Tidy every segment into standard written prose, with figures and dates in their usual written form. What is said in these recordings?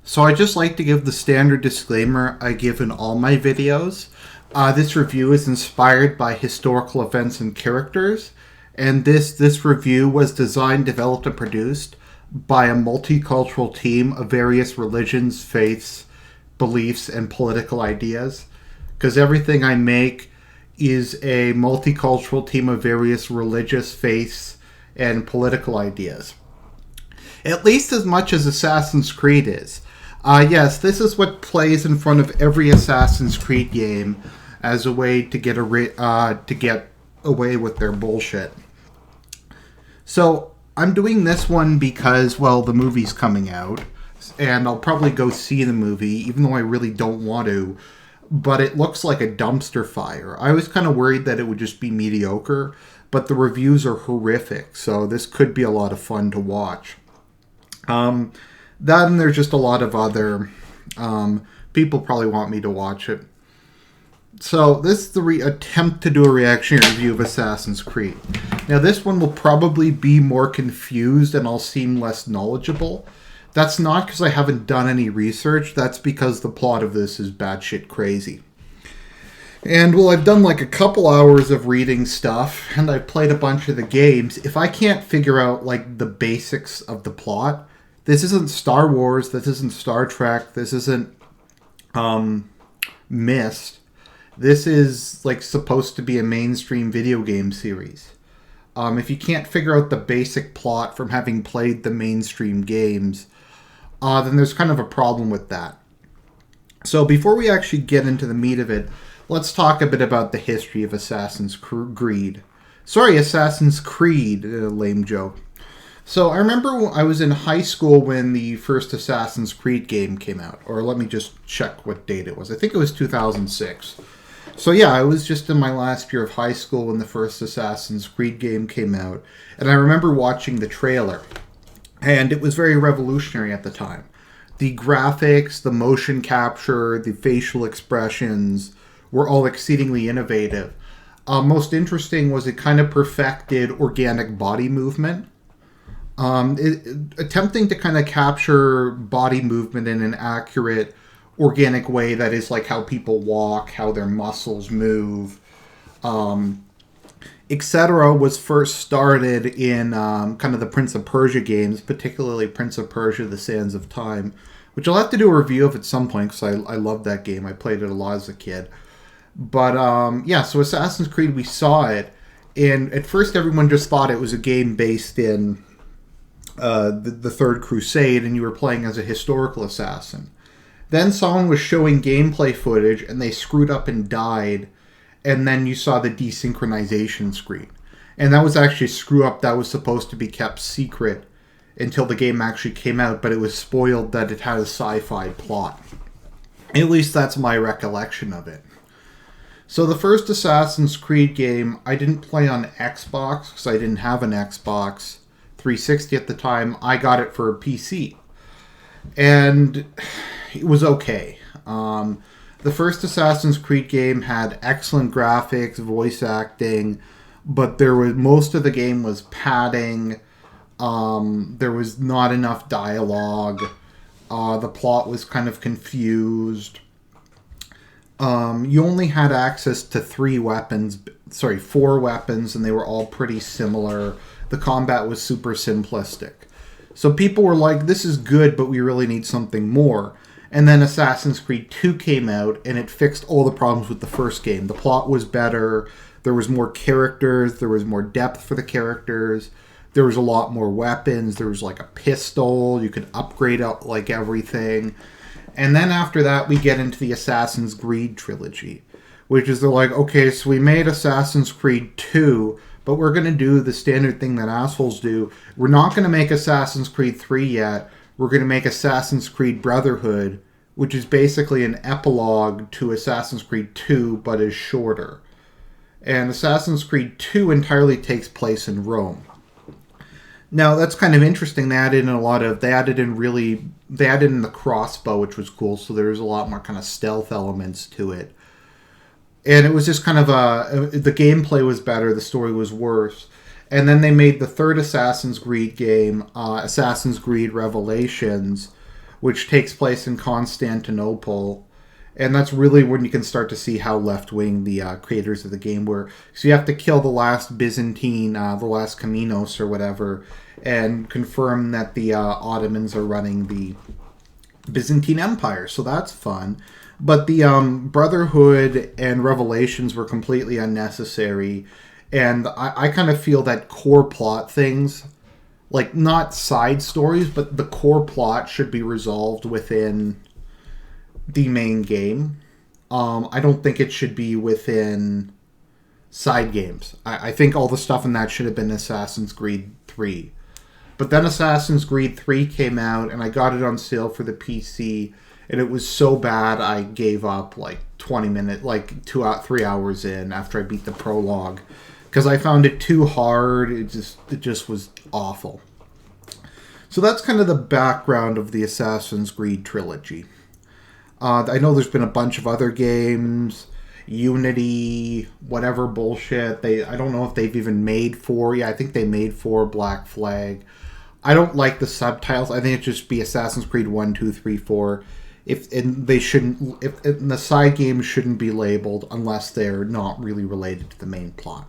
So I just like to give the standard disclaimer I give in all my videos. This review is inspired by historical events and characters, and this review was designed, developed, and produced by a multicultural team of various religions, faiths, beliefs, and political ideas. Because everything I make is a multicultural team of various religious faiths and political ideas. At least as much as Assassin's Creed is. Yes, this is what plays in front of every Assassin's Creed game as a way to get away with their bullshit. So I'm doing this one because, well, the movie's coming out, and I'll probably go see the movie, even though I really don't want to. But it looks like a dumpster fire. I was kind of worried that it would just be mediocre, but the reviews are horrific, so this could be a lot of fun to watch. That and there's just a lot of other people probably want me to watch it. So this is the attempt to do a reactionary review of Assassin's Creed. Now this one will probably be more confused and I'll seem less knowledgeable. That's not because I haven't done any research. That's because the plot of this is batshit crazy. And well, I've done like a couple hours of reading stuff and I've played a bunch of the games. If I can't figure out like the basics of the plot, this isn't Star Wars, this isn't Star Trek, this isn't Myst. This is like supposed to be a mainstream video game series. If you can't figure out the basic plot from having played the mainstream games, then there's kind of a problem with that. So before we actually get into the meat of it, let's talk a bit about the history of Assassin's Creed. Assassin's Creed, lame joke. So I remember I was in high school when the first Assassin's Creed game came out. Or let me just check what date it was. I think it was 2006. So yeah, I was just in my last year of high school when the first Assassin's Creed game came out. And I remember watching the trailer. And it was very revolutionary at the time. The graphics, the motion capture, the facial expressions were all exceedingly innovative. Most interesting was it kind of perfected organic body movement. Attempting to kind of capture body movement in an accurate, organic way that is like how people walk, how their muscles move, etc. was first started in kind of the Prince of Persia games, particularly Prince of Persia: The Sands of Time, which I'll have to do a review of at some point because I love that game. I played it a lot as a kid. But yeah, so Assassin's Creed, we saw it, and at first everyone just thought it was a game based in the Third Crusade, and you were playing as a historical assassin. Then someone was showing gameplay footage, and they screwed up and died, and then you saw the desynchronization screen. And that was actually a screw up that was supposed to be kept secret until the game actually came out, but it was spoiled that it had a sci-fi plot. At least that's my recollection of it. So the first Assassin's Creed game, I didn't play on Xbox because I didn't have an Xbox 360 at the time. I got it for a PC. And it was okay. The first Assassin's Creed game had excellent graphics, voice acting, but most of the game was padding. There was not enough dialogue. The plot was kind of confused. You only had access to 4 weapons, and they were all pretty similar. The combat was super simplistic. So people were like, this is good, but we really need something more. And then Assassin's Creed 2 came out, and it fixed all the problems with the first game. The plot was better, there was more characters, there was more depth for the characters, there was a lot more weapons, there was like a pistol, you could upgrade out like everything. And then after that, we get into the Assassin's Creed trilogy, which is they're like, okay, so we made Assassin's Creed 2, but we're going to do the standard thing that assholes do. We're not going to make Assassin's Creed 3 yet. We're going to make Assassin's Creed Brotherhood, which is basically an epilogue to Assassin's Creed 2, but is shorter. And Assassin's Creed 2 entirely takes place in Rome. Now, that's kind of interesting. They added in the crossbow, which was cool, so there's a lot more kind of stealth elements to it. And it was just kind of the gameplay was better, the story was worse. And then they made the third Assassin's Creed game, Assassin's Creed Revelations, which takes place in Constantinople. And that's really when you can start to see how left-wing the creators of the game were. So you have to kill the last Byzantine, the last Kaminos or whatever, and confirm that the Ottomans are running the Byzantine Empire. So that's fun. But the Brotherhood and Revelations were completely unnecessary. And I kind of feel that core plot things, like not side stories, but the core plot should be resolved within the main game. I don't think it should be within side games. I think all the stuff in that should have been Assassin's Creed 3. But then Assassin's Creed 3 came out, and I got it on sale for the PC, and it was so bad I gave up like 20 minutes, like 3 hours in after I beat the prologue, because I found it too hard. It just was awful. So that's kind of the background of the Assassin's Creed trilogy. I know there's been a bunch of other games, Unity, whatever bullshit. I don't know if they've even made 4. Yeah, I think they made 4, Black Flag. I don't like the subtitles. I think it should just be Assassin's Creed 1, 2, 3, 4. If the side games shouldn't be labeled unless they're not really related to the main plot.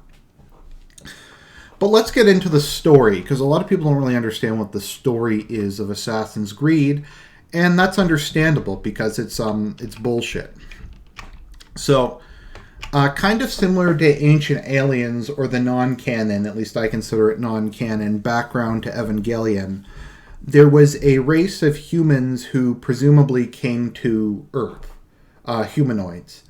But let's get into the story, because a lot of people don't really understand what the story is of Assassin's Creed. And that's understandable because it's bullshit. So, kind of similar to Ancient Aliens or the non-canon, at least I consider it non-canon, background to Evangelion, there was a race of humans who presumably came to Earth, humanoids.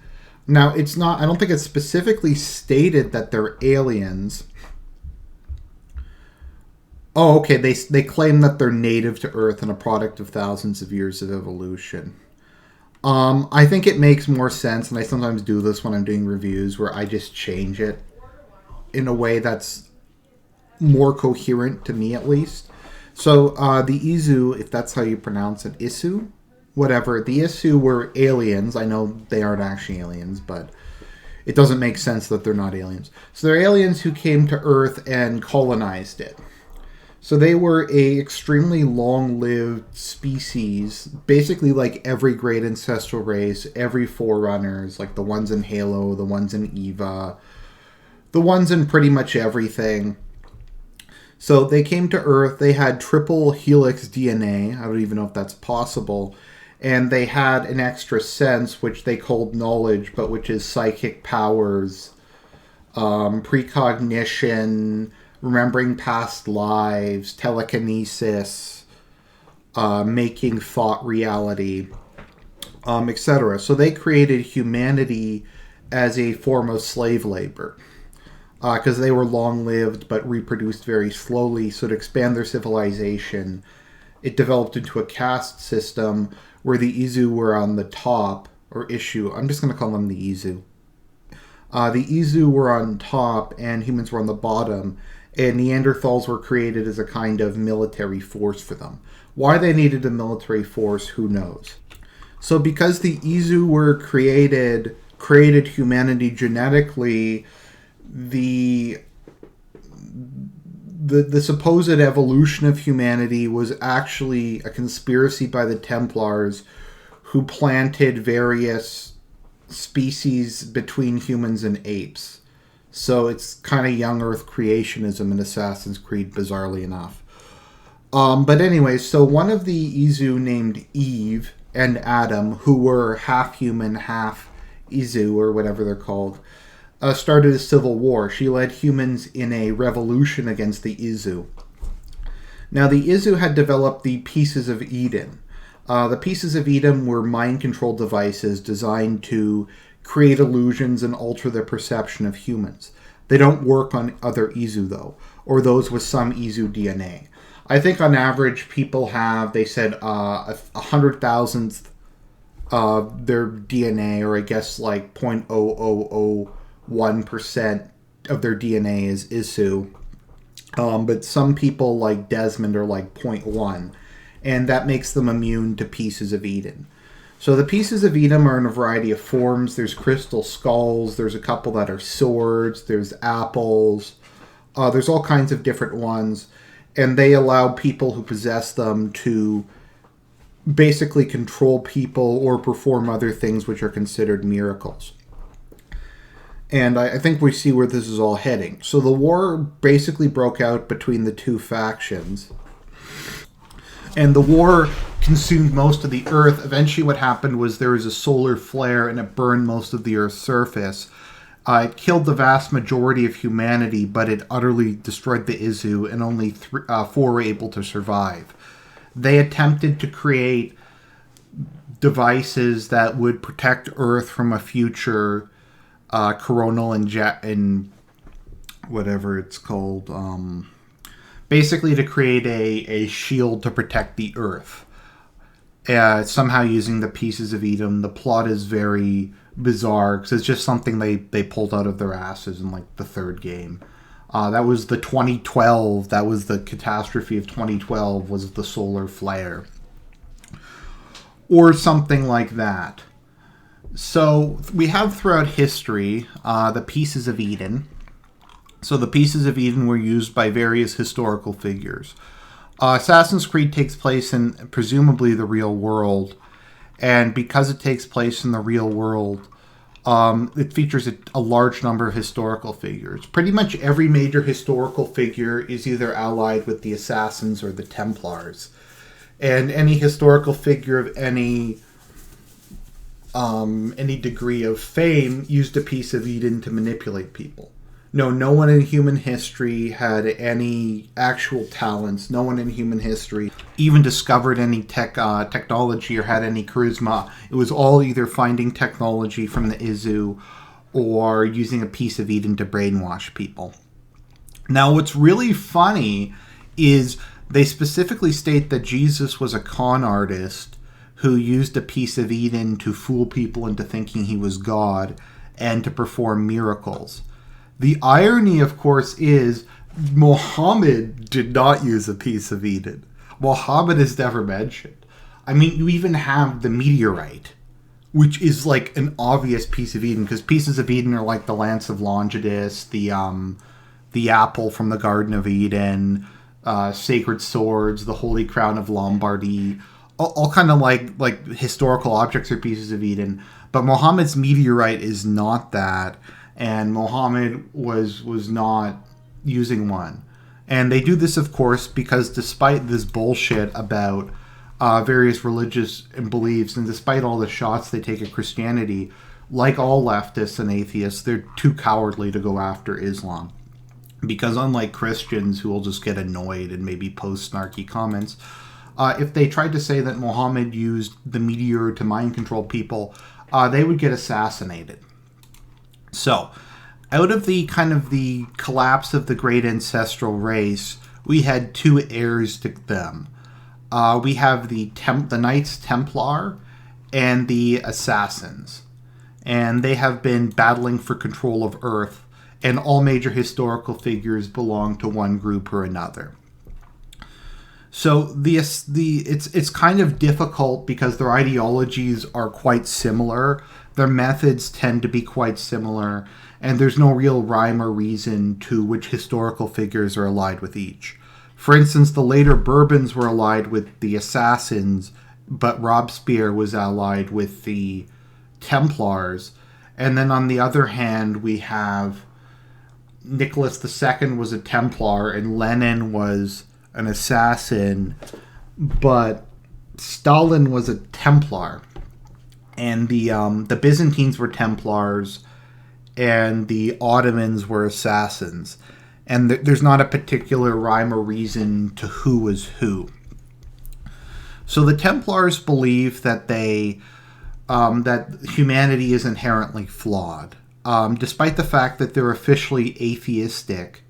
Now, I don't think it's specifically stated that they're aliens. Oh, okay. They claim that they're native to Earth and a product of thousands of years of evolution. I think it makes more sense, and I sometimes do this when I'm doing reviews, where I just change it in a way that's more coherent to me, at least. So the Izu, if that's how you pronounce it, Isu, whatever. The Isu were aliens. I know they aren't actually aliens, but it doesn't make sense that they're not aliens. So they're aliens who came to Earth and colonized it. So they were a extremely long-lived species, basically like every great ancestral race, every Forerunners, like the ones in Halo, the ones in Eva, the ones in pretty much everything. So they came to Earth, they had triple helix DNA, I don't even know if that's possible, and they had an extra sense, which they called knowledge, but which is psychic powers, precognition, remembering past lives, telekinesis, making thought reality, etc. So they created humanity as a form of slave labor because they were long-lived but reproduced very slowly. So to expand their civilization, it developed into a caste system where the Izu were on the top, or Ishu. I'm just going to call them the Izu. The Izu were on top and humans were on the bottom. And Neanderthals were created as a kind of military force for them. Why they needed a military force, who knows? So because the Izu were created humanity genetically, the supposed evolution of humanity was actually a conspiracy by the Templars, who planted various species between humans and apes. So it's kind of young Earth creationism in Assassin's Creed, bizarrely enough. But anyway, so one of the Izu named Eve and Adam, who were half human, half Izu, or whatever they're called, started a civil war. She led humans in a revolution against the Izu. Now, the Izu had developed the Pieces of Eden. The Pieces of Eden were mind control devices designed to create illusions and alter the perception of humans. They don't work on other Izu, though, or those with some Izu DNA. I think on average people have, they said, 100,000th of their DNA, or I guess like 0.0001% of their DNA is Isu. But some people like Desmond are like 0.1, and that makes them immune to Pieces of Eden. So the Pieces of Eden are in a variety of forms. There's crystal skulls, there's a couple that are swords, there's apples, there's all kinds of different ones, and they allow people who possess them to basically control people or perform other things which are considered miracles. And I think we see where this is all heading. So the war basically broke out between the two factions. And the war consumed most of the Earth. Eventually what happened was there was a solar flare and it burned most of the Earth's surface. It killed the vast majority of humanity, but it utterly destroyed the Izu, and only 4 were able to survive. They attempted to create devices that would protect Earth from a future coronal and whatever it's called. Basically to create a shield to protect the Earth. Somehow using the pieces of Eden. The plot is very bizarre because it's just something they pulled out of their asses in like the third game. That was the 2012. That was the catastrophe of 2012. Was the solar flare or something like that. So we have throughout history the pieces of Eden. So the pieces of Eden were used by various historical figures. Assassin's Creed takes place in presumably the real world, and because it takes place in the real world, it features a large number of historical figures. Pretty much every major historical figure is either allied with the Assassins or the Templars, and any historical figure of any degree of fame used a piece of Eden to manipulate people. No one in human history had any actual talents. No one in human history even discovered any technology or had any charisma. It was all either finding technology from the Izu or using a piece of Eden to brainwash people. Now, what's really funny is they specifically state that Jesus was a con artist who used a piece of Eden to fool people into thinking he was God and to perform miracles. The irony, of course, is Muhammad did not use a piece of Eden. Muhammad is never mentioned. I mean, you even have the meteorite, which is like an obvious piece of Eden, because pieces of Eden are like the Lance of Longinus, the apple from the Garden of Eden, sacred swords, the Holy Crown of Lombardy, all kind of like historical objects or pieces of Eden. But Muhammad's meteorite is not that. And Muhammad was not using one. And they do this, of course, because despite this bullshit about various religious beliefs, and despite all the shots they take at Christianity, like all leftists and atheists, they're too cowardly to go after Islam. Because unlike Christians, who will just get annoyed and maybe post snarky comments, if they tried to say that Muhammad used the meteor to mind control people, they would get assassinated. So, out of the kind of the collapse of the great ancestral race, we had 2 heirs to them. We have the Knights Templar and the Assassins. And they have been battling for control of Earth, and all major historical figures belong to one group or another. So it's kind of difficult because their ideologies are quite similar. Their methods tend to be quite similar, and there's no real rhyme or reason to which historical figures are allied with each. For instance, the later Bourbons were allied with the Assassins, but Robespierre was allied with the Templars. And then on the other hand, we have Nicholas II was a Templar, and Lenin was an assassin, but Stalin was a Templar. And the Byzantines were Templars, and the Ottomans were assassins. And there's not a particular rhyme or reason to who was who. So the Templars believe that that humanity is inherently flawed. Despite the fact that they're officially atheistic,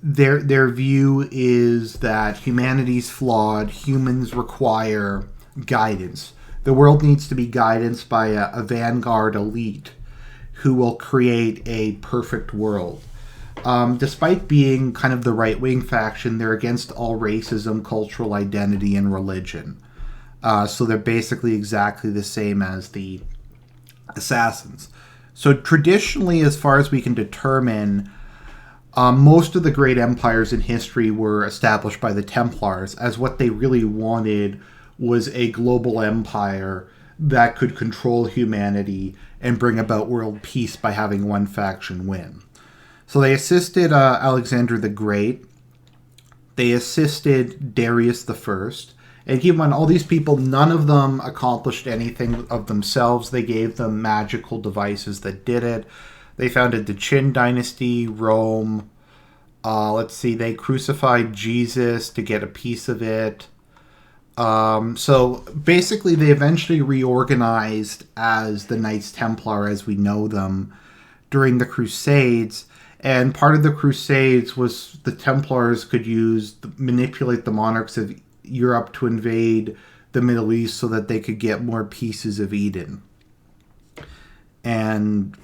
their view is that humanity's flawed, humans require guidance. The world needs to be guided by a vanguard elite who will create a perfect world. Despite being kind of the right-wing faction, they're against all racism, cultural identity, and religion. So they're basically exactly the same as the Assassins. So traditionally, as far as we can determine, most of the great empires in history were established by the Templars, as what they really wanted was a global empire that could control humanity and bring about world peace by having one faction win. So they assisted Alexander the Great. They assisted Darius the First. And keep in mind, all these people, none of them accomplished anything of themselves. They gave them magical devices that did it. They founded the Qin dynasty, Rome. They crucified Jesus to get a piece of it. So basically, they eventually reorganized as the Knights Templar as we know them during the Crusades. And part of the Crusades was the Templars could manipulate the monarchs of Europe to invade the Middle East so that they could get more pieces of Eden. And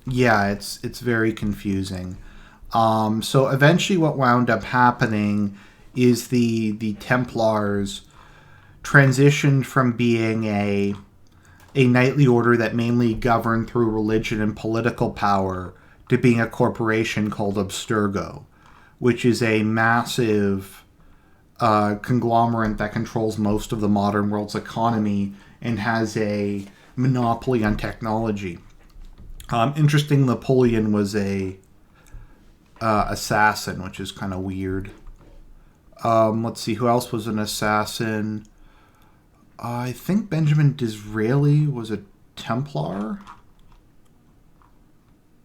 yeah, it's very confusing. So eventually what wound up happening is the Templars transitioned from being a knightly order that mainly governed through religion and political power to being a corporation called Abstergo, which is a massive conglomerate that controls most of the modern world's economy and has a monopoly on technology. Interesting, Napoleon was a assassin, which is kind of weird. Let's see, who else was an assassin? I think Benjamin Disraeli was a Templar.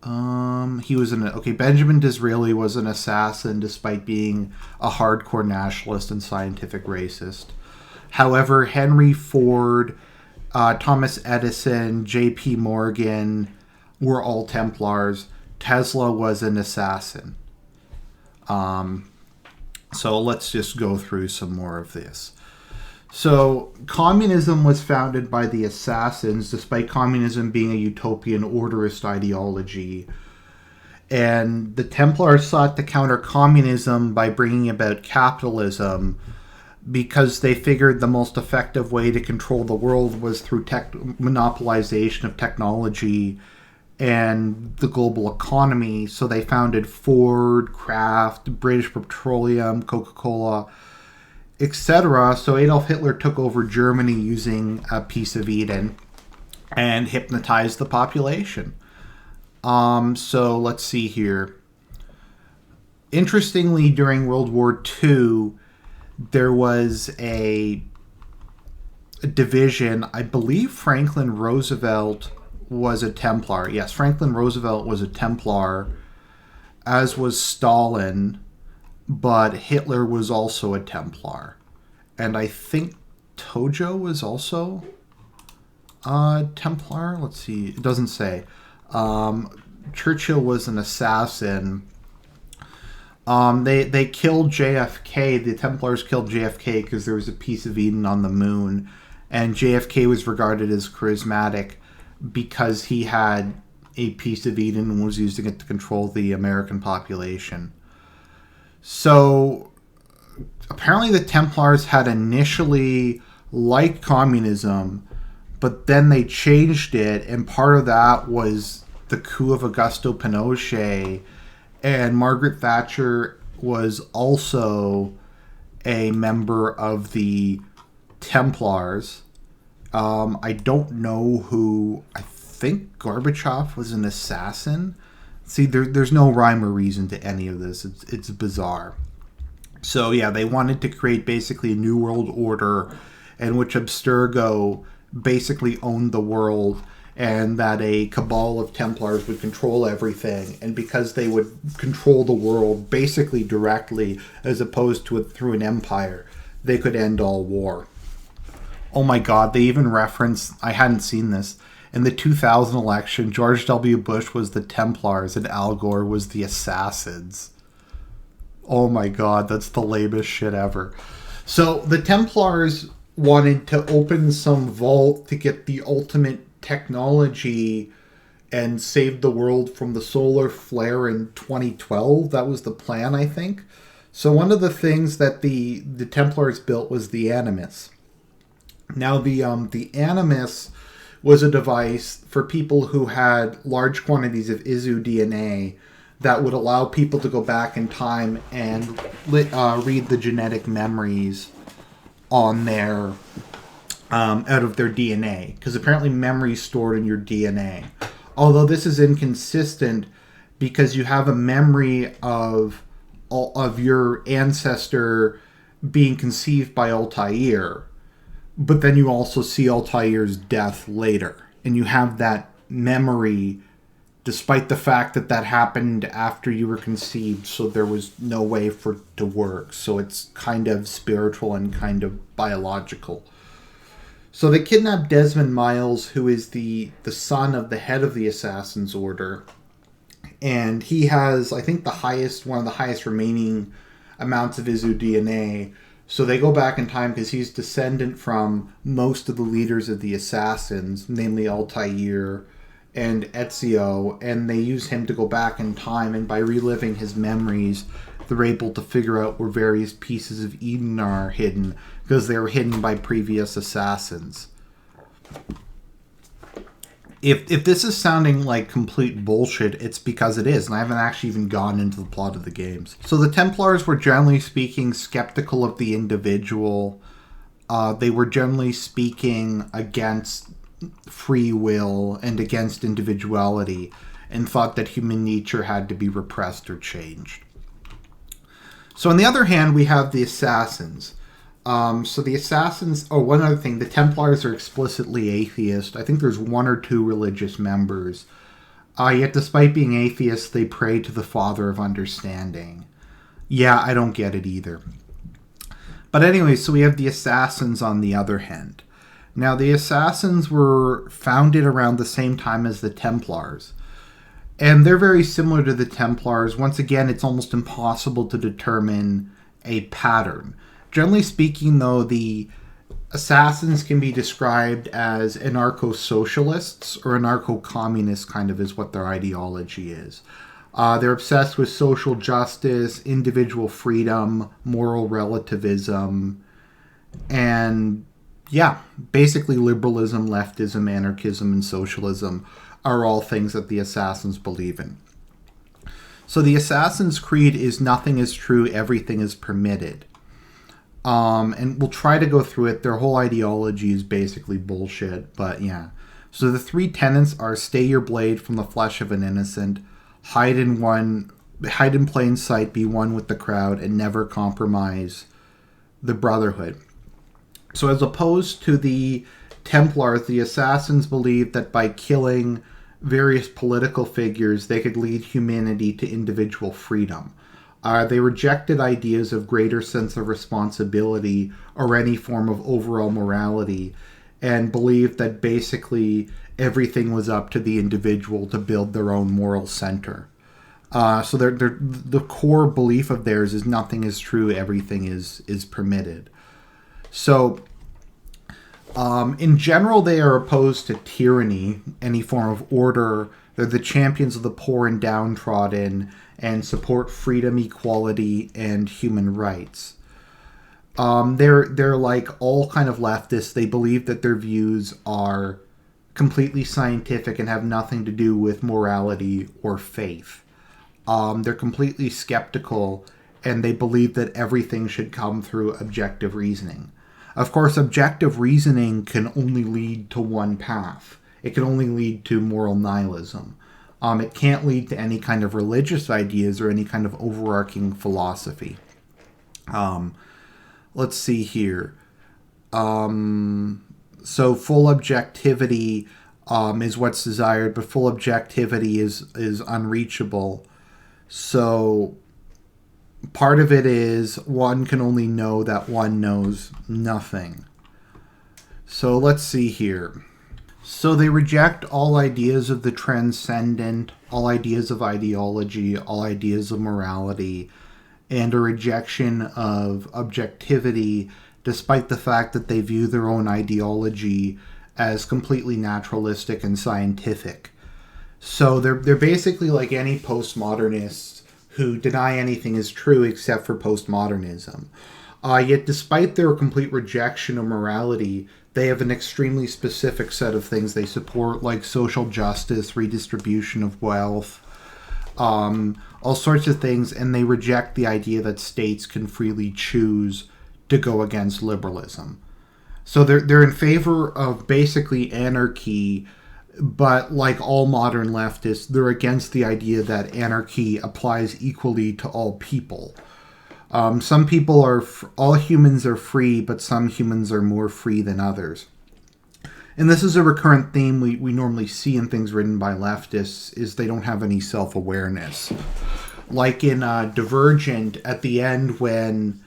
Benjamin Disraeli was an assassin despite being a hardcore nationalist and scientific racist. However, Henry Ford, Thomas Edison, J.P. Morgan were all Templars. Tesla was an assassin. So let's just go through some more of this. So communism was founded by the assassins, despite communism being a utopian orderist ideology. And the Templars sought to counter communism by bringing about capitalism because they figured the most effective way to control the world was through monopolization of technology and the global economy. So they founded Ford, Kraft, British Petroleum, Coca-Cola, etc. So Adolf Hitler took over Germany using a piece of Eden and hypnotized the population. So let's see here. Interestingly, during World War II, there was a division. I believe Franklin Roosevelt was a Templar. Yes, Franklin Roosevelt was a Templar, as was Stalin, but Hitler was also a Templar. And I think Tojo was also a Templar. Let's see. It doesn't say. Churchill was an assassin. They killed JFK. The Templars killed JFK because there was a piece of Eden on the moon. And JFK was regarded as charismatic because he had a piece of Eden and was using it to control the American population. So apparently the Templars had initially liked communism, but then they changed it, and part of that was the coup of Augusto Pinochet, and Margaret Thatcher was also a member of the Templars. I don't know who. I think Gorbachev was an assassin. See, there's no rhyme or reason to any of this. It's bizarre. So yeah, they wanted to create basically a new world order in which Abstergo basically owned the world, and that a cabal of Templars would control everything. And because they would control the world basically directly, as opposed to it through an empire, they could end all war. Oh my God, they even reference, I hadn't seen this, in the 2000 election, George W. Bush was the Templars and Al Gore was the Assassins. Oh my God, that's the lamest shit ever. So the Templars wanted to open some vault to get the ultimate technology and save the world from the solar flare in 2012. That was the plan, I think. So one of the things that the Templars built was the Animus. Now the Animus was a device for people who had large quantities of Izu DNA that would allow people to go back in time and read the genetic memories on their out of their DNA, because apparently memory is stored in your DNA. Although this is inconsistent because you have a memory of your ancestor being conceived by Altair, but then you also see Altair's death later, and you have that memory despite the fact that that happened after you were conceived, so there was no way for it to work. So it's kind of spiritual and kind of biological. So they kidnap Desmond Miles, who is the son of the head of the Assassin's Order, and he has, I think, one of the highest remaining amounts of Izu DNA. So they go back in time because he's descendant from most of the leaders of the Assassins, namely Altair and Ezio, and they use him to go back in time, and by reliving his memories, they're able to figure out where various pieces of Eden are hidden, because they were hidden by previous assassins. If this is sounding like complete bullshit, it's because it is, and I haven't actually even gone into the plot of the games. So the Templars were generally speaking skeptical of the individual. They were generally speaking against free will and against individuality, and thought that human nature had to be repressed or changed. So on the other hand, we have the Assassins. So the Assassins... Oh, one other thing. The Templars are explicitly atheist. I think there's one or two religious members. Yet despite being atheists, they pray to the Father of Understanding. Yeah, I don't get it either. But anyway, so we have the Assassins on the other hand. Now, the Assassins were founded around the same time as the Templars. And they're very similar to the Templars. Once again, it's almost impossible to determine a pattern. Generally speaking, though, the Assassins can be described as anarcho-socialists or anarcho-communists, kind of is what their ideology is. They're obsessed with social justice, individual freedom, moral relativism, and yeah, basically liberalism, leftism, anarchism, and socialism are all things that the Assassins believe in. So the Assassin's Creed is nothing is true, everything is permitted. And we'll try to go through it. Their whole ideology is basically bullshit, but yeah. So the three tenets are: stay your blade from the flesh of an innocent, hide in plain sight, be one with the crowd, and never compromise the Brotherhood. So as opposed to the Templars, the Assassins believed that by killing various political figures, they could lead humanity to individual freedom. They rejected ideas of greater sense of responsibility or any form of overall morality, and believed that basically everything was up to the individual to build their own moral center. So the core belief of theirs is nothing is true, everything is permitted. So, in general, they are opposed to tyranny, any form of order. They're the champions of the poor and downtrodden, and support freedom, equality, and human rights. They're like all kind of leftists. They believe that their views are completely scientific and have nothing to do with morality or faith. They're completely skeptical, and they believe that everything should come through objective reasoning. Of course, objective reasoning can only lead to one path. It can only lead to moral nihilism. It can't lead to any kind of religious ideas or any kind of overarching philosophy. Let's see here. So full objectivity is what's desired, but full objectivity is unreachable. So part of it is one can only know that one knows nothing. So let's see here. So they reject all ideas of the transcendent, all ideas of ideology, all ideas of morality, and a rejection of objectivity, despite the fact that they view their own ideology as completely naturalistic and scientific. So they're basically like any postmodernists who deny anything is true except for postmodernism. Yet despite their complete rejection of morality, they have an extremely specific set of things they support, like social justice, redistribution of wealth, all sorts of things, and they reject the idea that states can freely choose to go against liberalism. So they're in favor of basically anarchy, but like all modern leftists, they're against the idea that anarchy applies equally to all people. Some people are, all humans are free, but some humans are more free than others. And this is a recurrent theme we normally see in things written by leftists, is they don't have any self-awareness. Like in Divergent, at the end when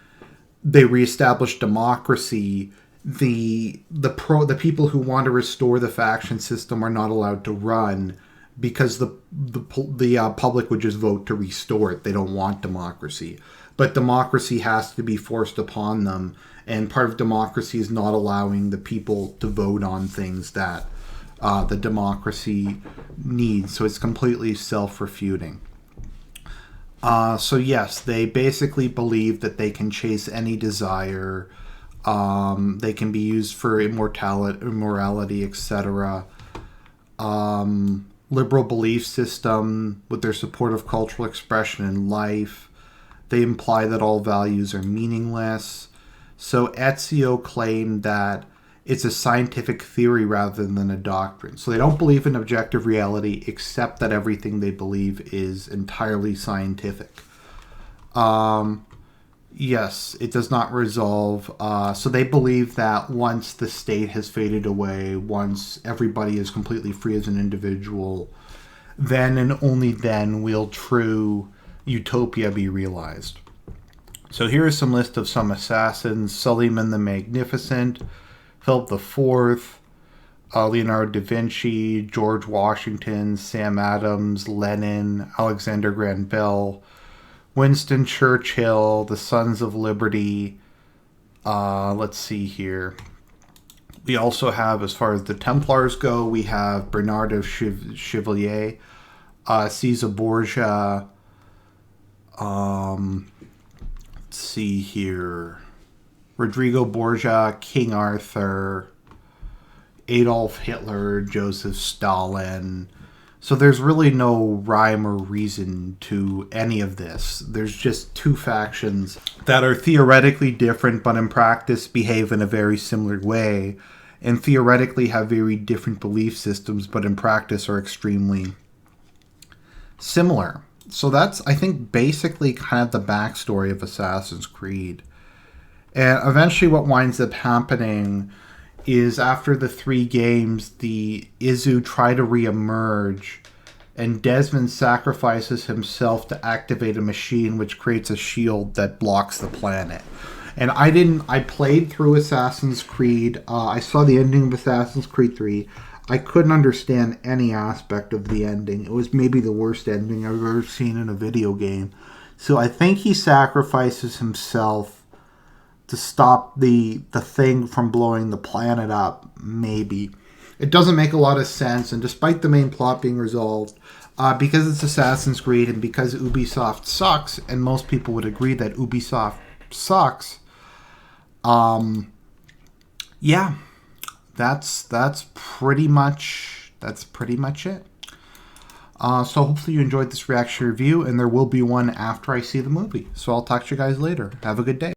they reestablish democracy, the people who want to restore the faction system are not allowed to run because the public would just vote to restore it. They don't want democracy. But democracy has to be forced upon them, and part of democracy is not allowing the people to vote on things that the democracy needs. So it's completely self-refuting. So yes, they basically believe that they can chase any desire. They can be used for immorality, etc. Liberal belief system with their support of cultural expression in life. They imply that all values are meaningless. So Ezio claimed that it's a scientific theory rather than a doctrine. So they don't believe in objective reality, except that everything they believe is entirely scientific. Yes, it does not resolve. So they believe that once the state has faded away, once everybody is completely free as an individual, then and only then will true utopia be realized. So here is some list of some assassins: Suleiman the Magnificent, Philip IV, Leonardo da Vinci, George Washington, Sam Adams, Lenin, Alexander Graham Bell, Winston Churchill, the Sons of Liberty. Let's see here. We also have, as far as the Templars go, we have Bernardo Chevalier, Caesar Borgia. Let's see here. Rodrigo Borgia, King Arthur, Adolf Hitler, Joseph Stalin. So there's really no rhyme or reason to any of this. There's just two factions that are theoretically different, but in practice behave in a very similar way, and theoretically have very different belief systems, but in practice are extremely similar. So that's, I think, basically kind of the backstory of Assassin's Creed. And eventually what winds up happening is after the 3 games, the Izu try to re-emerge, and Desmond sacrifices himself to activate a machine which creates a shield that blocks the planet. And I played through Assassin's Creed. I saw the ending of Assassin's Creed 3. I couldn't understand any aspect of the ending. It was maybe the worst ending I've ever seen in a video game. So I think he sacrifices himself to stop the thing from blowing the planet up, maybe. It doesn't make a lot of sense, and despite the main plot being resolved, because it's Assassin's Creed and because Ubisoft sucks, and most people would agree that Ubisoft sucks, yeah, that's pretty much it. So hopefully you enjoyed this reaction review, and there will be one after I see the movie. So I'll talk to you guys later. Have a good day.